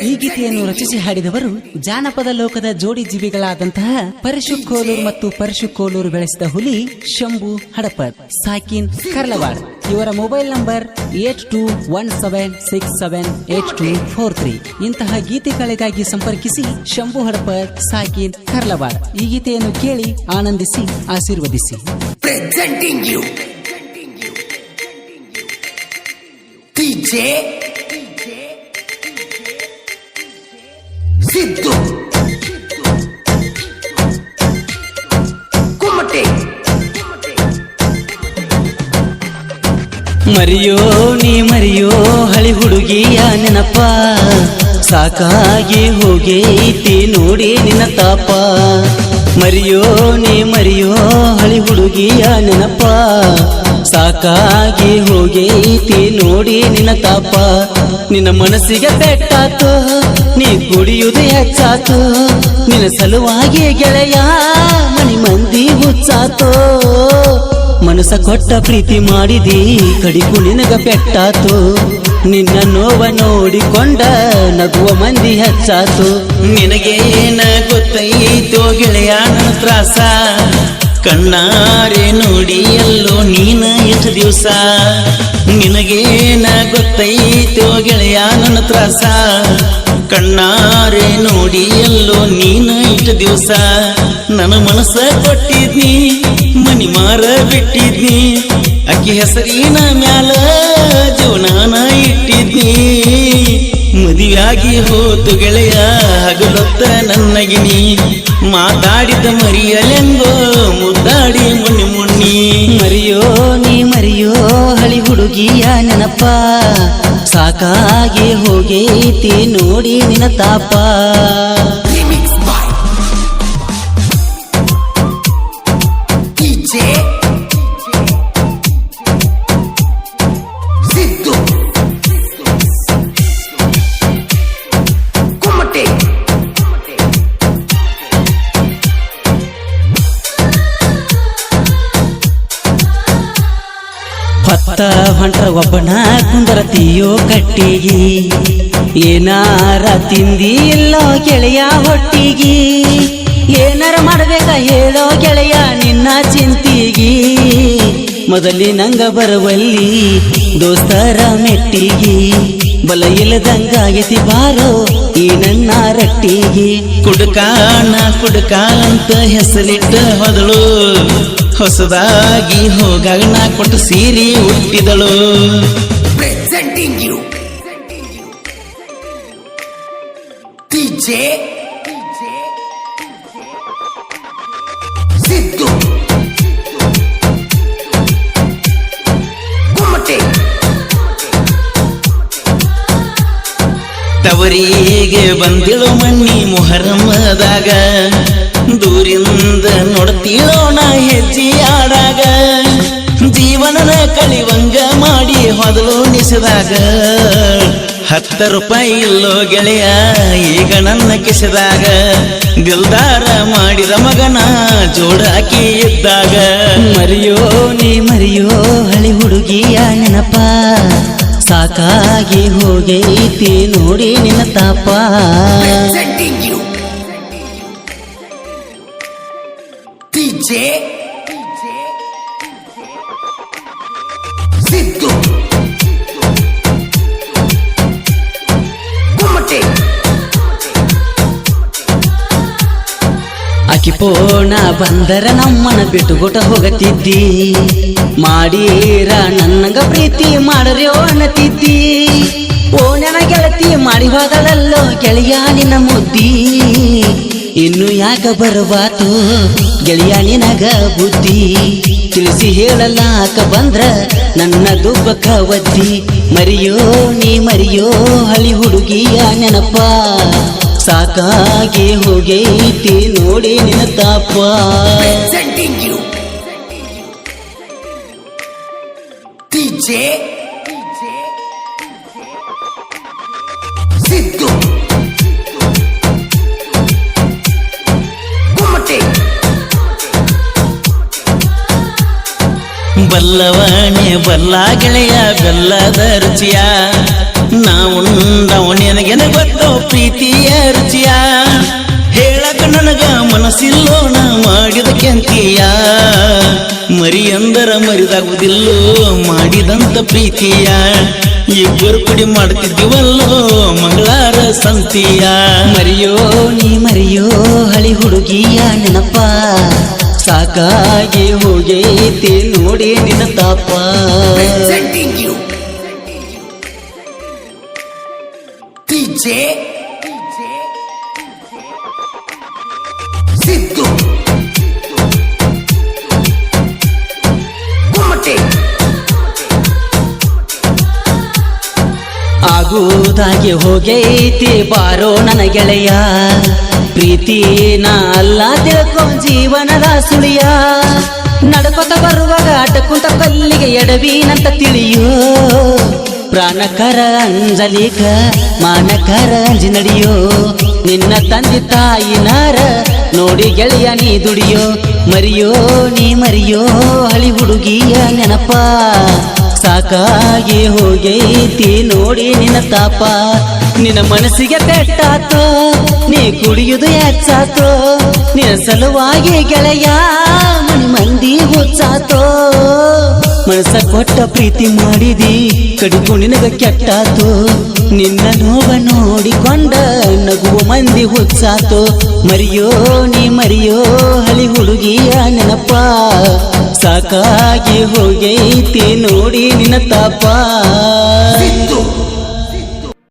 ಈ ಗೀತೆಯನ್ನು ರಚಿಸಿ ಹಾಡಿದವರು ಜಾನಪದ ಲೋಕದ ಜೋಡಿ ಜೀವಿಗಳಾದಂತಹ ಪರಶು ಕೋಲೂರು ಮತ್ತು ಪರಶು ಕೋಲೂರು ಬೆಳೆಸಿದ ಹುಲಿ ಶಂಭು ಹಡಪದ್ ಸಾಕಿನ್ ಕರ್ಲವಾಡ್. ಇವರ ಮೊಬೈಲ್ ನಂಬರ್ 8217678243. ಇಂತಹ ಗೀತೆಗಳಿಗಾಗಿ ಸಂಪರ್ಕಿಸಿ ಶಂಭು ಹಡಪದ್ ಸಾಕಿನ್ ಕರ್ಲವಾಡ್. ಈ ಗೀತೆಯನ್ನು ಕೇಳಿ ಆನಂದಿಸಿ ಆಶೀರ್ವದಿಸಿ. Presenting you DJ Siddu ಕುಮಟೆ. ಮರಿಯೋ ನೀ ಮರಿಯೋ ಹಳಿ ಹುಡುಗಿಯ ನೆನಪ, ಸಾಕಾಗಿ ಹೋಗೈತಿ ನೋಡಿ ನಿನ್ನ ತಾಪ. ಮರಿಯೋ ನೀ ಮರಿಯೋ ಹಳಿ ಹುಡುಗಿಯ ನೆನಪ, ಸಾಕಾಗಿ ಹೋಗೈತಿ ನೋಡಿ ನಿನ್ನ ತಾಪ. ನಿನ್ನ ಮನಸ್ಸಿಗೆ ಪೆಟ್ಟಾತು, ನೀ ಕುಡಿಯುವುದು ಹೆಚ್ಚಾತು, ನಿನ್ನ ಸಲುವಾಗಿ ಗೆಳೆಯ ಮನಿ ಮಂದಿ ಹುಚ್ಚಾತು. ಮನಸ ಕೊಟ್ಟ ಪ್ರೀತಿ ಮಾಡಿದಿ ಕಡಿಕು ನಿನಗ ಪೆಟ್ಟಾತು, ನಿನ್ನ ನೋವ ನೋಡಿಕೊಂಡ ನಗುವ ಮಂದಿ ಹೆಚ್ಚಾತು. ನಿನಗೇನ ಗೊತ್ತೈತೋ ಗೆಳೆಯ ನನ್ನ ತ್ರಾಸ, ಕಣ್ಣಾರೆ ನೋಡಿ ಎಲ್ಲೋ ನೀನ ಎಷ್ಟು ದಿವಸ. ನಿನಗೇನ ಗೊತ್ತೈತೋ ಗೆಳೆಯ ನನ್ನ ತ್ರಾಸ, ಕಣ್ಣಾರೆ ನೋಡಿ ಎಲ್ಲೋ ನೀನ ಇಷ್ಟು ದಿವಸ. ನನ್ನ ಮನಸ್ಸ ಕೊಟ್ಟಿದ್ನಿ ಮನಿ ಮಾರ ಬಿಟ್ಟಿದ್ನಿ, ಅಕ್ಕಿ ಹೆಸರಿನ ಮ್ಯಾಲ ಜೀವನಾನ ಇಟ್ಟಿದ್ನಿ. ಮದುವೆಯಾಗಿ ಹೋತು ಗೆಳೆಯ ಹಗಲೊತ್ತ ನನ್ನಗಿನಿ, ಮಾತಾಡಿದ ಮರಿಯಲೆಂಗೋ ಮುದ್ದಾಡಿ ಮುಣ್ಣಿ ಮುಣ್ಣಿ. ಮರಿಯೋ ನೀ ಮರಿಯೋ ಹಳಿ ಹುಡುಗಿಯ ನೆನಪ, ಸಾಕಾಗಿ ಹೋಗೈತಿ ನೋಡಿ ನಿನ್ನ ತಾಪ. Remix by DJ Siddu ಕುಮಟೆ. ಹೊತ್ತ ಹೊಂಟ್ರ ಒಬ್ಬನ ಕುಂದರತಿಯೋ ಕಟ್ಟಿಗಿ, ಏನಾರ ತಿಂದಿ ಇಲ್ಲೋ ಗೆಳೆಯ ಹೊಟ್ಟಿಗಿ. ಏನಾರ ಮಾಡ್ಬೇಕ ಹೇಳೋ ಗೆಳೆಯ ನಿನ್ನ ಚಿಂತಿಗಿ, ಮೊದಲಿನಂಗ ಬರುವಲ್ಲಿ ದೋಸ್ತರ ಮೆಟ್ಟಿಗಿ. ಬಲ ಇಲ್ಲದಂಗಾಗೈತಿ ಬಾರೋ ಈ ನನ್ನ ರಟ್ಟಿಗಿ. ಕುಡ್ಕಾನ ಕುಡ್ಕ ಅಂತ ಹೆಸರಿಟ್ಟ ಹೊದಳು, ಹೊಸದಾಗಿ ಹೋಗಾಗ ನಾ ಕೊಟ್ಟು ಸೀರೆ ಹುಟ್ಟಿದಳು. Presenting you DJ Siddu ಕುಮಟೆ. ತವರಿಗೆ ಬಂದಿಳು ಮಣ್ಣಿ ಮೊಹರಮ್ಮದಾಗ, ದೂರಿಂದ ನೋಡ್ತೀಳೋ ನಾ ಹೆಜ್ಜೆ ಆಡಾಗ. ಜೀವನನ ಕಳಿವಂಗ ಮಾಡಿ ಹೊದಲು ನಿಸಿದಾಗ, 10 ರೂಪಾಯಿ ಇಲ್ಲೋ ಗೆಳೆಯ ಈಗ ನನ್ನ ಕಿಸಿದಾಗ. ದಿಲ್ದಾರ ಮಾಡಿದ ಮಗನ ಜೋಡಾಕಿ ಇದ್ದಾಗ. ಮರಿಯೋ ನೀ ಮರಿಯೋ ಹಳಿ ಹುಡುಗಿಯ ನೆನಪ, ಸಾಕಾಗಿ ಹೋಗೈತಿ ನೋಡಿ ನಿನ್ನ ತಾಪ. Presenting you DJ Siddu ಕುಮಟೆ. ಆಕಿ ಪೋಣ ಬಂದರ ನಮ್ಮನ ಬಿಟ್ಟುಗೊಟ ಹೋಗತಿದ್ದಿ, ಮಾಡೀರ ನನ್ನಂಗ ಪ್ರೀತಿ ಮಾಡರ್ಯೋ ಅನ್ನತಿದ್ದಿ. ಓ ನನ್ನ ಗೆಳತಿ ಮಾಡಿ ಹೋದಳಲ್ಲೋ ಗೆಳೆಯ ನಿನ್ನ ಮುದ್ದಿ. ಇನ್ನು ಯಾಕ ಬರಬಾತು ಗೆಳೆಯ ನಿನಗ ಬುದ್ಧಿ, ತಿಳಿಸಿ ಹೇಳಲಾಕ ಬಂದ್ರ ನನ್ನ ದುಬ್ಬಕ ಒದ್ದಿ. ಮರಿಯೋ ನೀ ಮರಿಯೋ ಹಳಿ ಹುಡುಗಿಯ ನೆನಪ, ಸಾಕಾಗಿ ಹೋಗೈತಿ ನೋಡಿ ನಿನ್ನ ತಾಪ. Presenting you DJ Siddu ಕುಮಟೆ. ಬಲ್ಲವನೇ ಬಲ್ಲ ಗೆಳೆಯ ಬೆಲ್ಲದ ರುಚಿಯ, ನಾವು ನಿನಗೆನ ಗೊತ್ತೋ ಪ್ರೀತಿಯ ರುಚಿಯ ಹೇಳಕ ನನಗ ಮನಸ್ಸಿಲ್ಲೋ ನಾ ಮಾಡಿದ ಕೆಂತಿಯ ಮರಿ ಅಂದರ ಮರಿದಾಗುವುದಿಲ್ಲೋ ಮಾಡಿದಂತ ಪ್ರೀತಿಯ ಇಬ್ಬರು ಕುಡಿ ಮಾಡ್ತಿದ್ದೀವಲ್ಲೋ ಮಂಗಳಾರ ಸಂತಿಯ ಮರಿಯೋ ನೀ ಮರಿಯೋ ಹಳಿ ಹುಡುಗಿಯ ನೆನಪ ಸಾಕಾಗಿ ಹೋಗೈತಿ ನೋಡಿ ನಿನ್ನ ತಾಪ Presenting you. DJ. Siddu. Kumate. ಆಗುವುದಾಗಿ ಹೋಗೈತಿ ಬಾರೋ ನನ್ನ ಗೆಳೆಯ ಪ್ರೀತಿ ನಾ ಅಲ್ಲ ತಿಳ್ಕೊ ಜೀವನದ ಸುಳಿಯ ನಡ್ಕೊತ ಬರುವಾಗ ಅಡ್ಡಕುಂತ ಕಲ್ಲಿಗೆ ಎಡವೀನಂತ ತಿಳಿಯೋ ಪ್ರಾಣಕರ ಅಂಜಲಿಕ ಮಾನಕರ ಅಂಜಿ ನಡಿಯೋ ನಿನ್ನ ತಂದೆ ತಾಯಿನಾರ ನೋಡಿ ಗೆಳೆಯ ನೀ ದುಡಿಯೋ ಮರಿಯೋ ನೀ ಮರಿಯೋ ಹಳಿ ಹುಡುಗಿಯ ನೆನಪ ಸಾಕಾಗಿ ಹೋಗೈತಿ ನೋಡಿ ನಿನ್ನ ತಾಪ ನಿನ್ನ ಮನಸ್ಸಿಗೆ ಪೆಟ್ಟಾತೋ ನೀ ಕುಡಿಯುವುದು ಹೆಚ್ಚಾತೋ ನಿನ್ನ ಸಲುವಾಗಿ ಗೆಳೆಯ ಮನಿ ಮಂದಿ ಹುಚ್ಚಾತೋ ಮನಸ್ಸ ಕೊಟ್ಟ ಪ್ರೀತಿ ಮಾಡಿದಿ ಕಡಿಗೂ ನಿನಗ ಕೆಟ್ಟಾತೋ ನಿನ್ನ ನೋವ ನೋಡಿಕೊಂಡ ನಗುವ ಮಂದಿ ಹುಚ್ಚಾತೋ ಮರಿಯೋ ನೀ ಮರಿಯೋ ಹಳಿ ಹುಡುಗಿಯ ನೆನಪ ಸಾಕಾಗಿ ಹೋಗೈತಿ ನೋಡಿ ನಿನ್ನ ತಾಪ Siddu.